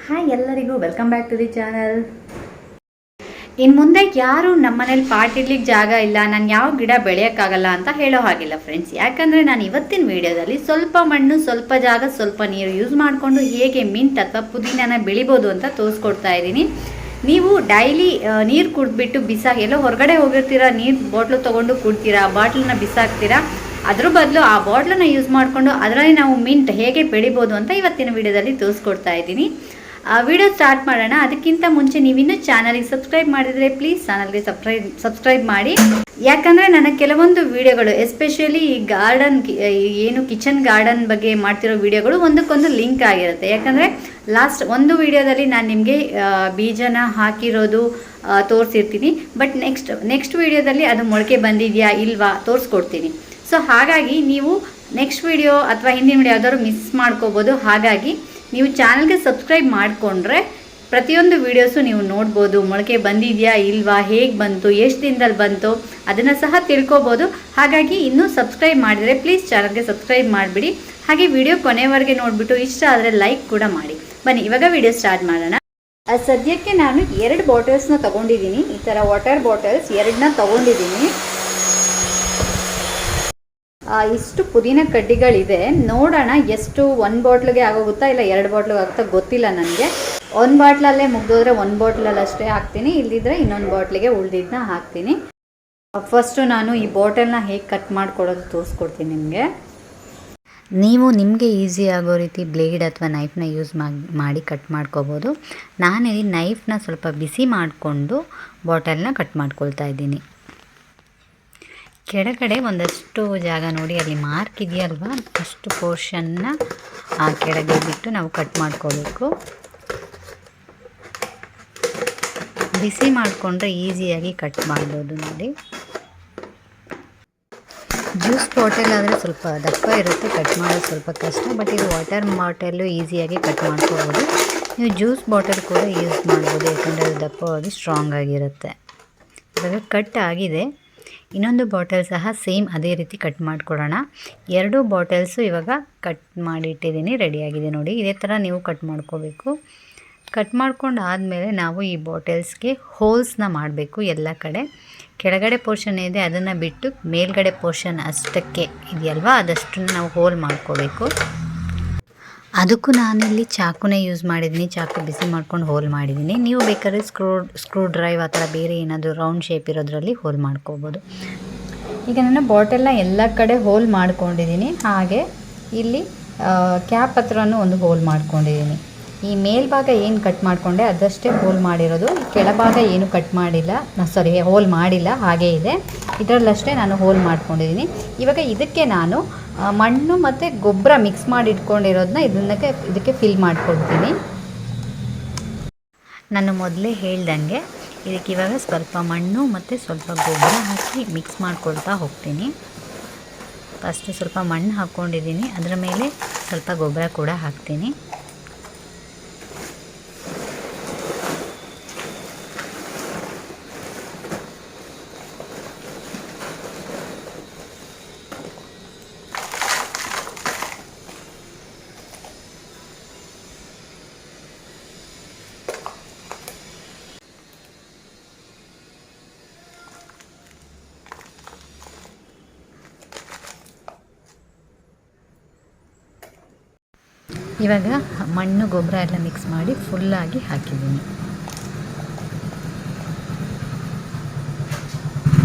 Hi ಎಲ್ಲರಿಗೂ welcome back to the channel. ಇನ್ನು ಮುಂದೆ ಯಾರು ನಮ್ಮ ಮನೇಲಿ ಪಾಟ್ ಇಡ್ಲಿಕ್ಕೆ ಜಾಗ ಇಲ್ಲ, ನಾನು ಯಾವ ಗಿಡ ಬೆಳೆಯೋಕ್ಕಾಗಲ್ಲ ಅಂತ ಹೇಳೋ ಹಾಗಿಲ್ಲ ಫ್ರೆಂಡ್ಸ್. ಯಾಕಂದರೆ ನಾನು ಇವತ್ತಿನ ವಿಡಿಯೋದಲ್ಲಿ ಸ್ವಲ್ಪ ಮಣ್ಣು, ಸ್ವಲ್ಪ ಜಾಗ, ಸ್ವಲ್ಪ ನೀರು ಯೂಸ್ ಮಾಡಿಕೊಂಡು ಹೇಗೆ ಮಿಂಟ್ ಅಥವಾ ಪುದೀನಾನ ಬೆಳಿಬೋದು ಅಂತ ತೋರಿಸ್ಕೊಡ್ತಾ ಇದ್ದೀನಿ. ನೀವು ಡೈಲಿ ನೀರು ಕುಡಿದ್ಬಿಟ್ಟು ಎಲ್ಲೋ ಹೊರಗಡೆ ಹೋಗಿರ್ತೀರಾ, ನೀರು ಬಾಟ್ಲು ತೊಗೊಂಡು ಕುಡ್ತೀರಾ, ಬಾಟ್ಲನ್ನ ಬಿಸಾಕ್ತೀರಾ. ಅದ್ರ ಬದಲು ಆ ಬಾಟ್ಲನ್ನ ಯೂಸ್ ಮಾಡಿಕೊಂಡು ಅದರಲ್ಲಿ ನಾವು ಮಿಂಟ್ ಹೇಗೆ ಬೆಳಿಬೋದು ಅಂತ ಇವತ್ತಿನ ವಿಡಿಯೋದಲ್ಲಿ ತೋರಿಸ್ಕೊಡ್ತಾ ಇದ್ದೀನಿ. ವಿಡಿಯೋ ಸ್ಟಾರ್ಟ್ ಮಾಡೋಣ. ಅದಕ್ಕಿಂತ ಮುಂಚೆ ನೀವಿನ್ನೂ ಚಾನಲ್ಗೆ ಸಬ್ಸ್ಕ್ರೈಬ್ ಮಾಡಿದರೆ ಪ್ಲೀಸ್ ಚಾನಲ್ಗೆ ಸಬ್ಸ್ಕ್ರೈಬ್ ಮಾಡಿ. ಯಾಕಂದರೆ ನನ್ನ ಕೆಲವೊಂದು ವಿಡಿಯೋಗಳು ಎಸ್ಪೆಷಲಿ ಈ ಗಾರ್ಡನ್ ಏನು ಕಿಚನ್ ಗಾರ್ಡನ್ ಬಗ್ಗೆ ಮಾಡ್ತಿರೋ ವಿಡಿಯೋಗಳು ಒಂದಕ್ಕೊಂದು ಲಿಂಕ್ ಆಗಿರುತ್ತೆ. ಯಾಕಂದರೆ ಲಾಸ್ಟ್ ಒಂದು ವಿಡಿಯೋದಲ್ಲಿ ನಾನು ನಿಮಗೆ ಬೀಜನ ಹಾಕಿರೋದು ತೋರಿಸಿರ್ತೀನಿ, ಬಟ್ ನೆಕ್ಸ್ಟ್ ವಿಡಿಯೋದಲ್ಲಿ ಅದು ಮೊಳಕೆ ಬಂದಿದೆಯಾ ಇಲ್ವಾ ತೋರಿಸ್ಕೊಡ್ತೀನಿ. ಸೊ ಹಾಗಾಗಿ ನೀವು ನೆಕ್ಸ್ಟ್ ವಿಡಿಯೋ ಅಥವಾ ಹಿಂದಿನ ವಿಡಿಯೋ ಯಾವ್ದಾದ್ರು ಮಿಸ್ ಮಾಡ್ಕೋಬೋದು. ಹಾಗಾಗಿ ನೀವು ಚಾನಲ್ಗೆ ಸಬ್ಸ್ಕ್ರೈಬ್ ಮಾಡಿಕೊಂಡ್ರೆ ಪ್ರತಿಯೊಂದು ವೀಡಿಯೋಸು ನೀವು ನೋಡ್ಬೋದು. ಮೊಳಕೆ ಬಂದಿದೆಯಾ ಇಲ್ವಾ, ಹೇಗೆ ಬಂತು, ಎಷ್ಟು ದಿನದಲ್ಲಿ ಬಂತು ಅದನ್ನು ಸಹ ತಿಳ್ಕೊಬೋದು. ಹಾಗಾಗಿ ಇನ್ನೂ ಸಬ್ಸ್ಕ್ರೈಬ್ ಮಾಡಿದರೆ ಪ್ಲೀಸ್ ಚಾನಲ್ಗೆ ಸಬ್ಸ್ಕ್ರೈಬ್ ಮಾಡಿಬಿಡಿ. ಹಾಗೆ ವಿಡಿಯೋ ಕೊನೆವರೆಗೆ ನೋಡಿಬಿಟ್ಟು ಇಷ್ಟ ಆದರೆ ಲೈಕ್ ಕೂಡ ಮಾಡಿ. ಬನ್ನಿ ಇವಾಗ ವಿಡಿಯೋ ಸ್ಟಾರ್ಟ್ ಮಾಡೋಣ. ಸದ್ಯಕ್ಕೆ ನಾನು 2 ಬಾಟಲ್ಸ್ನ ತೊಗೊಂಡಿದ್ದೀನಿ. ಈ ಥರ ವಾಟರ್ ಬಾಟಲ್ಸ್ 2ನ ತೊಗೊಂಡಿದ್ದೀನಿ. ಇಷ್ಟು ಪುದೀನ ಕಡ್ಡಿಗಳಿದೆ. ನೋಡೋಣ ಎಷ್ಟು, 1 ಬಾಟ್ಲಿಗೆ ಆಗೋಗುತ್ತಾ ಇಲ್ಲ 2 ಬಾಟ್ಲಿಗೆ ಆಗುತ್ತಾ ಗೊತ್ತಿಲ್ಲ ನನಗೆ. 1 ಬಾಟ್ಲಲ್ಲೇ ಮುಗ್ದೋದ್ರೆ 1 ಬಾಟ್ಲಲ್ಲಿ ಅಷ್ಟೇ ಹಾಕ್ತೀನಿ, ಇಲ್ಲದಿದ್ದರೆ ಇನ್ನೊಂದು ಬಾಟ್ಲಿಗೆ ಉಳಿದಿದ್ದನ್ನ ಹಾಕ್ತೀನಿ. ಫಸ್ಟು ನಾನು ಈ ಬಾಟಲ್ನ ಹೇಗೆ ಕಟ್ ಮಾಡ್ಕೊಳ್ಳೋದು ತೋರಿಸ್ಕೊಡ್ತೀನಿ ನಿಮಗೆ. ನೀವು ನಿಮಗೆ ಈಸಿ ಆಗೋ ರೀತಿ ಬ್ಲೇಡ್ ಅಥವಾ ನೈಫ್ನ ಯೂಸ್ ಮಾಡಿ ಕಟ್ ಮಾಡ್ಕೋಬೋದು. ನಾನಿಲ್ಲಿ ನೈಫ್ನ ಸ್ವಲ್ಪ ಬಿಸಿ ಮಾಡಿಕೊಂಡು ಬಾಟಲ್ನ ಕಟ್ ಮಾಡ್ಕೊಳ್ತಾ ಇದ್ದೀನಿ. ಕೆಳಗಡೆ ಒಂದಷ್ಟು ಜಾಗ ನೋಡಿ, ಅಲ್ಲಿ ಮಾರ್ಕ್ ಇದೆಯಲ್ವ, ಅಷ್ಟು ಪೋರ್ಷನ್ನ ಆ ಕೆಳಗೆ ಬಿಟ್ಟು ನಾವು ಕಟ್ ಮಾಡ್ಕೋಬೇಕು. ಬಿಸಿ ಮಾಡಿಕೊಂಡ್ರೆ ಈಸಿಯಾಗಿ ಕಟ್ ಮಾಡ್ಬೋದು ನೋಡಿ. ಜ್ಯೂಸ್ ಬಾಟಲ್ ಆದರೆ ಸ್ವಲ್ಪ ದಪ್ಪ ಇರುತ್ತೆ, ಕಟ್ ಮಾಡೋದು ಸ್ವಲ್ಪ ಕಷ್ಟ. ಬಟ್ ಇದು ವಾಟರ್ ಬಾಟಲು ಈಸಿಯಾಗಿ ಕಟ್ ಮಾಡ್ಕೋಬೋದು. ನೀವು ಜ್ಯೂಸ್ ಬಾಟಲ್ ಕೂಡ ಯೂಸ್ ಮಾಡ್ಬೋದು, ಯಾಕಂದರೆ ಅದು ದಪ್ಪವಾಗಿ ಸ್ಟ್ರಾಂಗ್ ಆಗಿರುತ್ತೆ. ಇವಾಗ ಕಟ್ ಆಗಿದೆ. ಇನ್ನೊಂದು ಬಾಟಲ್ ಸಹ ಸೇಮ್ ಅದೇ ರೀತಿ ಕಟ್ ಮಾಡ್ಕೊಳ್ಳೋಣ. 2 ಬಾಟಲ್ಸು ಇವಾಗ ಕಟ್ ಮಾಡಿಟ್ಟಿದ್ದೀನಿ, ರೆಡಿಯಾಗಿದೆ ನೋಡಿ. ಇದೇ ಥರ ನೀವು ಕಟ್ ಮಾಡ್ಕೋಬೇಕು. ಕಟ್ ಮಾಡ್ಕೊಂಡು ಆದಮೇಲೆ ನಾವು ಈ ಬಾಟಲ್ಸ್ಗೆ ಹೋಲ್ಸ್ನ ಮಾಡಬೇಕು. ಎಲ್ಲ ಕಡೆ ಕೆಳಗಡೆ ಪೋರ್ಷನ್ ಇದೆ ಅದನ್ನು ಬಿಟ್ಟು ಮೇಲ್ಗಡೆ ಪೋರ್ಷನ್ ಅಷ್ಟಕ್ಕೆ ಇದೆಯಲ್ವ, ಅದಷ್ಟನ್ನು ನಾವು ಹೋಲ್ ಮಾಡ್ಕೋಬೇಕು. ಅದಕ್ಕೂ ನಾನಿಲ್ಲಿ ಚಾಕುನೇ ಯೂಸ್ ಮಾಡಿದ್ದೀನಿ. ಚಾಕು ಬಿಸಿ ಮಾಡ್ಕೊಂಡು ಹೋಲ್ ಮಾಡಿದ್ದೀನಿ. ನೀವು ಬೇಕಾದ್ರೆ ಸ್ಕ್ರೂ ಡ್ರೈವ್ ಆ ಥರ ಬೇರೆ ಏನಾದರೂ ರೌಂಡ್ ಶೇಪ್ ಇರೋದ್ರಲ್ಲಿ ಹೋಲ್ ಮಾಡ್ಕೋಬೋದು. ಈಗ ನಾನು ಬಾಟಲ್ನ ಎಲ್ಲ ಕಡೆ ಹೋಲ್ ಮಾಡ್ಕೊಂಡಿದ್ದೀನಿ. ಹಾಗೆ ಇಲ್ಲಿ ಕ್ಯಾಪ್ ಹತ್ರನೂ ಒಂದು ಹೋಲ್ ಮಾಡ್ಕೊಂಡಿದ್ದೀನಿ. ಈ ಮೇಲ್ಭಾಗ ಏನು ಕಟ್ ಮಾಡಿಕೊಂಡೆ ಅದಷ್ಟೇ ಹೋಲ್ ಮಾಡಿರೋದು. ಈ ಕೆಳಭಾಗ ಏನು ಕಟ್ ಮಾಡಿಲ್ಲ, ಹೋಲ್ ಮಾಡಿಲ್ಲ, ಹಾಗೇ ಇದೆ. ಇದರಲ್ಲಷ್ಟೇ ನಾನು ಹೋಲ್ ಮಾಡ್ಕೊಂಡಿದ್ದೀನಿ. ಇವಾಗ ಇದಕ್ಕೆ ನಾನು ಮಣ್ಣು ಮತ್ತು ಗೊಬ್ಬರ ಮಿಕ್ಸ್ ಮಾಡಿ ಇಟ್ಕೊಂಡಿರೋದನ್ನ ಇದಕ್ಕೆ ಫಿಲ್ ಮಾಡ್ಕೊಳ್ತೀನಿ. ನಾನು ಮೊದಲೇ ಹೇಳ್ದಂಗೆ ಇದಕ್ಕೆ ಇವಾಗ ಸ್ವಲ್ಪ ಮಣ್ಣು ಮತ್ತು ಸ್ವಲ್ಪ ಗೊಬ್ಬರ ಹಾಕಿ ಮಿಕ್ಸ್ ಮಾಡ್ಕೊಳ್ತಾ ಹೋಗ್ತೀನಿ. ಫಸ್ಟು ಸ್ವಲ್ಪ ಮಣ್ಣು ಹಾಕ್ಕೊಂಡಿದ್ದೀನಿ, ಅದರ ಮೇಲೆ ಸ್ವಲ್ಪ ಗೊಬ್ಬರ ಕೂಡ ಹಾಕ್ತೀನಿ. ಇವಾಗ ಮಣ್ಣು ಗೊಬ್ಬರ ಎಲ್ಲ ಮಿಕ್ಸ್ ಮಾಡಿ ಫುಲ್ಲಾಗಿ ಹಾಕಿದ್ದೀನಿ.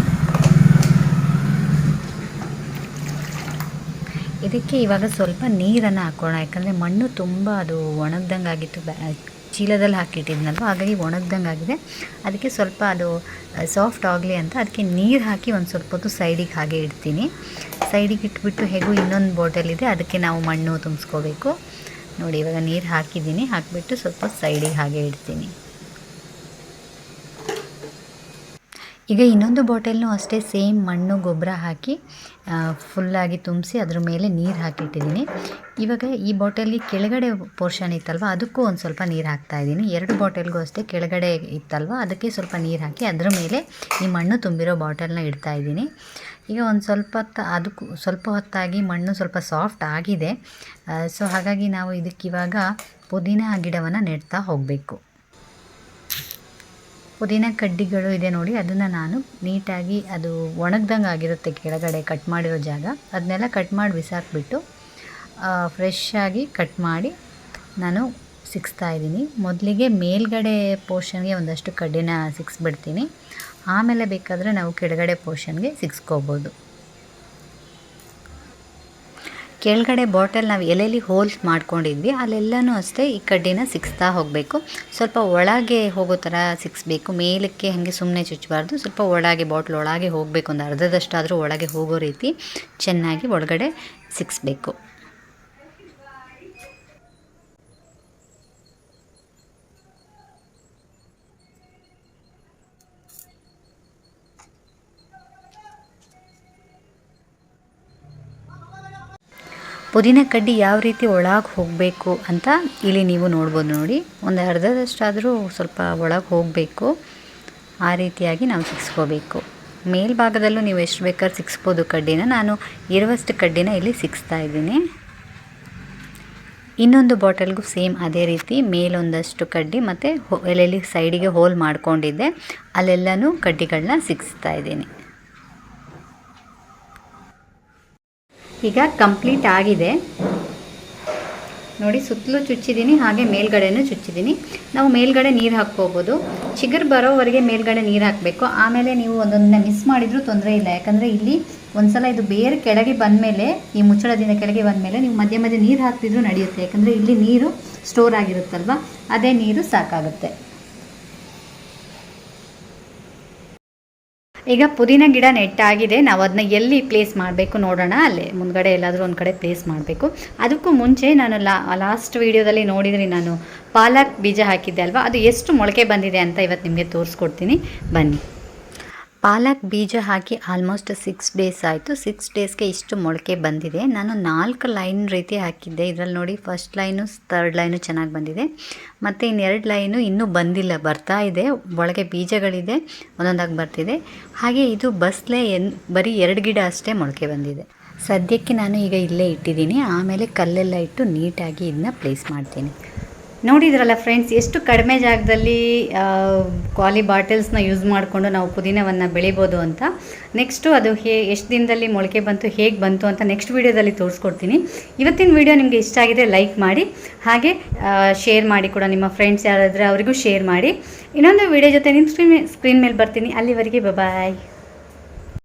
ಇದಕ್ಕೆ ಇವಾಗ ಸ್ವಲ್ಪ ನೀರನ್ನು ಹಾಕೋಣ. ಯಾಕಂದರೆ ಮಣ್ಣು ತುಂಬ ಅದು ಒಣಗ್ದಂಗೆ ಆಗಿತ್ತು, ಚೀಲದಲ್ಲಿ ಹಾಕಿಟ್ಟಿದ್ನಲ್ವ, ಹಾಗಾಗಿ ಒಣಗ್ದಂಗೆ ಆಗಿದೆ. ಅದಕ್ಕೆ ಸ್ವಲ್ಪ ಅದು ಸಾಫ್ಟ್ ಆಗಲಿ ಅಂತ ಅದಕ್ಕೆ ನೀರು ಹಾಕಿ ಒಂದು ಸ್ವಲ್ಪ ಹೊತ್ತು ಸೈಡಿಗೆ ಹಾಗೆ ಇಡ್ತೀನಿ. ಸೈಡಿಗೆ ಇಟ್ಬಿಟ್ಟು ಹೇಗೂ ಇನ್ನೊಂದು ಬಾಟಲ್ ಇದೆ, ಅದಕ್ಕೆ ನಾವು ಮಣ್ಣು ತುಂಬಿಸ್ಕೋಬೇಕು ನೋಡಿ. ಇವಾಗ ನೀರು ಹಾಕಿದ್ದೀನಿ, ಹಾಕಿಬಿಟ್ಟು ಸ್ವಲ್ಪ ಸೈಡಿಗೆ ಹಾಗೆ ಇಡ್ತೀನಿ. ಈಗ ಇನ್ನೊಂದು ಬಾಟಲ್ನೂ ಅಷ್ಟೇ ಸೇಮ್ ಮಣ್ಣು ಗೊಬ್ಬರ ಹಾಕಿ ಫುಲ್ಲಾಗಿ ತುಂಬಿಸಿ ಅದ್ರ ಮೇಲೆ ನೀರು ಹಾಕಿಟ್ಟಿದ್ದೀನಿ. ಇವಾಗ ಈ ಬಾಟಲ್ಗೆ ಕೆಳಗಡೆ ಪೋರ್ಷನ್ ಇತ್ತಲ್ವ, ಅದಕ್ಕೂ ಒಂದು ಸ್ವಲ್ಪ ನೀರು ಹಾಕ್ತಾಯಿದ್ದೀನಿ. 2 ಬಾಟಲ್ಗೂ ಅಷ್ಟೇ ಕೆಳಗಡೆ ಇತ್ತಲ್ವ, ಅದಕ್ಕೆ ಸ್ವಲ್ಪ ನೀರು ಹಾಕಿ ಅದರ ಮೇಲೆ ಈ ಮಣ್ಣು ತುಂಬಿರೋ ಬಾಟಲ್ನ ಇಡ್ತಾಯಿದ್ದೀನಿ. ಈಗ ಒಂದು ಅದಕ್ಕೂ ಸ್ವಲ್ಪ ಹೊತ್ತಾಗಿ ಮಣ್ಣು ಸ್ವಲ್ಪ ಸಾಫ್ಟ್ ಆಗಿದೆ. ಸೊ ಹಾಗಾಗಿ ನಾವು ಇದಕ್ಕಿವಾಗ ಪುದೀನ ಗಿಡವನ್ನು ನೆಡ್ತಾ ಹೋಗಬೇಕು. ಪುದೀನ ಕಡ್ಡಿಗಳು ಇದೆ ನೋಡಿ, ಅದನ್ನು ನಾನು ನೀಟಾಗಿ ಅದು ಒಣಗ್ದಂಗೆ ಆಗಿರುತ್ತೆ ಕೆಳಗಡೆ ಕಟ್ ಮಾಡಿರೋ ಜಾಗ, ಅದನ್ನೆಲ್ಲ ಕಟ್ ಮಾಡಿ ಬಿಸಾಕ್ಬಿಟ್ಟು ಫ್ರೆಶ್ ಆಗಿ ಕಟ್ ಮಾಡಿ ನಾನು ಸಿಕ್ಸ್ತಾ ಇದ್ದೀನಿ. ಮೊದಲಿಗೆ ಮೇಲ್ಗಡೆ ಪೋರ್ಷನ್ಗೆ ಒಂದಷ್ಟು ಕಡ್ಡಿನ ಸಿಕ್ಸ್ಬಿಡ್ತೀನಿ, ಆಮೇಲೆ ಬೇಕಾದರೆ ನಾವು ಕೆಳಗಡೆ ಪೋರ್ಷನ್ಗೆ ಸಿಕ್ಸ್ಕೋಬೋದು. ಕೆಳಗಡೆ ಬಾಟಲ್ ನಾವು ಎಲ್ಲೆಲ್ಲಿ ಹೋಲ್ಸ್ ಮಾಡ್ಕೊಂಡಿದ್ವಿ ಅಲ್ಲೆಲ್ಲನೂ ಅಷ್ಟೇ ಈ ಕಡ್ಡಿನ ಸಿಕ್ಸ್ತಾ ಹೋಗಬೇಕು. ಸ್ವಲ್ಪ ಒಳಗೆ ಹೋಗೋ ಥರ ಸಿಕ್ಸ್ಬೇಕು, ಮೇಲಕ್ಕೆ ಹಾಗೆ ಸುಮ್ಮನೆ ಚುಚ್ಚಬಾರ್ದು. ಸ್ವಲ್ಪ ಒಳಗೆ ಬಾಟ್ಲ್ ಒಳಗೆ ಹೋಗಬೇಕು, ಒಂದು ಅರ್ಧದಷ್ಟಾದರೂ ಒಳಗೆ ಹೋಗೋ ರೀತಿ ಚೆನ್ನಾಗಿ ಒಳಗಡೆ ಸಿಕ್ಸ್ಬೇಕು. ಪುದೀನ ಕಡ್ಡಿ ಯಾವ ರೀತಿ ಒಳಗೆ ಹೋಗಬೇಕು ಅಂತ ಇಲ್ಲಿ ನೀವು ನೋಡ್ಬೋದು ನೋಡಿ. ಒಂದು ಅರ್ಧದಷ್ಟಾದರೂ ಸ್ವಲ್ಪ ಒಳಗೆ ಹೋಗಬೇಕು, ಆ ರೀತಿಯಾಗಿ ನಾವು ಸಿಕ್ಸ್ಕೋಬೇಕು. ಮೇಲ್ಭಾಗದಲ್ಲೂ ನೀವು ಎಷ್ಟು ಬೇಕಾದ್ರೂ ಸಿಕ್ಸ್ಬೋದು ಕಡ್ಡಿನ. ನಾನು ಇರುವಷ್ಟು ಕಡ್ಡಿನ ಇಲ್ಲಿ ಸಿಕ್ಸ್ತಾ ಇದ್ದೀನಿ. ಇನ್ನೊಂದು ಬಾಟಲ್ಗೂ ಸೇಮ್ ಅದೇ ರೀತಿ ಮೇಲೊಂದಷ್ಟು ಕಡ್ಡಿ ಮತ್ತು ಎಲ್ಲೆಲ್ಲಿ ಸೈಡಿಗೆ ಹೋಲ್ ಮಾಡ್ಕೊಂಡಿದ್ದೆ ಅಲ್ಲೆಲ್ಲನೂ ಕಡ್ಡಿಗಳನ್ನ ಸಿಕ್ಸ್ತಾ ಇದ್ದೀನಿ. ಈಗ ಕಂಪ್ಲೀಟ್ ಆಗಿದೆ ನೋಡಿ, ಸುತ್ತಲೂ ಚುಚ್ಚಿದ್ದೀನಿ, ಹಾಗೆ ಮೇಲ್ಗಡೆನೂ ಚುಚ್ಚಿದ್ದೀನಿ. ನಾವು ಮೇಲ್ಗಡೆ ನೀರು ಹಾಕ್ಕೋಬೋದು, ಚಿಗುರು ಬರೋವರೆಗೆ ಮೇಲ್ಗಡೆ ನೀರು ಹಾಕಬೇಕು. ಆಮೇಲೆ ನೀವು ಒಂದೊಂದನ್ನ ಮಿಸ್ ಮಾಡಿದರೂ ತೊಂದರೆ ಇಲ್ಲ, ಯಾಕಂದರೆ ಇಲ್ಲಿ ಒಂದ್ಸಲ ಇದು ಬೇರೆ ಕೆಳಗೆ ಬಂದಮೇಲೆ, ಈ ಮುಚ್ಚಳದಿಂದ ಕೆಳಗೆ ಬಂದಮೇಲೆ ನೀವು ಮಧ್ಯೆ ಮಧ್ಯೆ ನೀರು ಹಾಕ್ತಿದ್ರೂ ನಡೆಯುತ್ತೆ, ಯಾಕಂದರೆ ಇಲ್ಲಿ ನೀರು ಸ್ಟೋರ್ ಆಗಿರುತ್ತಲ್ವ, ಅದೇ ನೀರು ಸಾಕಾಗುತ್ತೆ. ಈಗ ಪುದೀನ ಗಿಡ ನೆಟ್ಟಾಗಿದೆ, ನಾವು ಅದನ್ನ ಎಲ್ಲಿ ಪ್ಲೇಸ್ ಮಾಡಬೇಕು ನೋಡೋಣ. ಅಲ್ಲೇ ಮುಂದ್ಗಡೆ ಎಲ್ಲಾದರೂ ಒಂದು ಕಡೆ ಪ್ಲೇಸ್ ಮಾಡಬೇಕು. ಅದಕ್ಕೂ ಮುಂಚೆ ನಾನು ಲಾಸ್ಟ್ ವೀಡಿಯೋದಲ್ಲಿ ನೋಡಿದ್ರಿ, ನಾನು ಪಾಲಕ್ ಬೀಜ ಹಾಕಿದ್ದೆ ಅಲ್ವಾ, ಅದು ಎಷ್ಟು ಮೊಳಕೆ ಬಂದಿದೆ ಅಂತ ಇವತ್ತು ನಿಮಗೆ ತೋರಿಸ್ಕೊಡ್ತೀನಿ ಬನ್ನಿ. ಪಾಲಕ್ ಬೀಜ ಹಾಕಿ ಆಲ್ಮೋಸ್ಟ್ 6 ಡೇಸ್ ಆಯಿತು. 6 ಡೇಸ್ಗೆ ಇಷ್ಟು ಮೊಳಕೆ ಬಂದಿದೆ. ನಾನು 4 ಲೈನ್ ರೀತಿ ಹಾಕಿದ್ದೆ. ಇದರಲ್ಲಿ ನೋಡಿ, ಫಸ್ಟ್ ಲೈನು, ಥರ್ಡ್ ಲೈನು ಚೆನ್ನಾಗಿ ಬಂದಿದೆ, ಮತ್ತು ಇನ್ನು 2 ಲೈನು ಇನ್ನೂ ಬಂದಿಲ್ಲ, ಬರ್ತಾ ಇದೆ. ಒಳಗೆ ಬೀಜಗಳಿದೆ, ಒಂದೊಂದಾಗಿ ಬರ್ತಿದೆ. ಹಾಗೆ ಇದು ಬಸ್ಲೆ ಬರೀ 2 ಗಿಡ ಅಷ್ಟೇ ಮೊಳಕೆ ಬಂದಿದೆ. ಸದ್ಯಕ್ಕೆ ನಾನು ಈಗ ಇಲ್ಲೇ ಇಟ್ಟಿದ್ದೀನಿ, ಆಮೇಲೆ ಕಲ್ಲೆಲ್ಲ ಇಟ್ಟು ನೀಟಾಗಿ ಇದನ್ನ ಪ್ಲೇಸ್ ಮಾಡ್ತೀನಿ. ನೋಡಿದ್ರಲ್ಲ ಫ್ರೆಂಡ್ಸ್, ಎಷ್ಟು ಕಡಿಮೆ ಜಾಗದಲ್ಲಿ ಖಾಲಿ ಬಾಟಲ್ಸ್ನ ಯೂಸ್ ಮಾಡಿಕೊಂಡು ನಾವು ಪುದೀನವನ್ನು ಬೆಳಿಬೋದು ಅಂತ. ನೆಕ್ಸ್ಟು ಅದು ಎಷ್ಟು ದಿನದಲ್ಲಿ ಮೊಳಕೆ ಬಂತು, ಹೇಗೆ ಬಂತು ಅಂತ ನೆಕ್ಸ್ಟ್ ವೀಡಿಯೋದಲ್ಲಿ ತೋರಿಸ್ಕೊಡ್ತೀನಿ. ಇವತ್ತಿನ ವೀಡಿಯೋ ನಿಮಗೆ ಇಷ್ಟ ಆಗಿದೆ ಲೈಕ್ ಮಾಡಿ, ಹಾಗೆ ಶೇರ್ ಮಾಡಿ ಕೂಡ, ನಿಮ್ಮ ಫ್ರೆಂಡ್ಸ್ ಯಾರಾದರೆ ಅವರಿಗೂ ಶೇರ್ ಮಾಡಿ. ಇನ್ನೊಂದು ವೀಡಿಯೋ ಜೊತೆ ನಿಮ್ಮ ಸ್ಕ್ರೀನ್ ಮೇಲೆ ಬರ್ತೀನಿ. ಅಲ್ಲಿವರೆಗೆ ಬಾಯ್.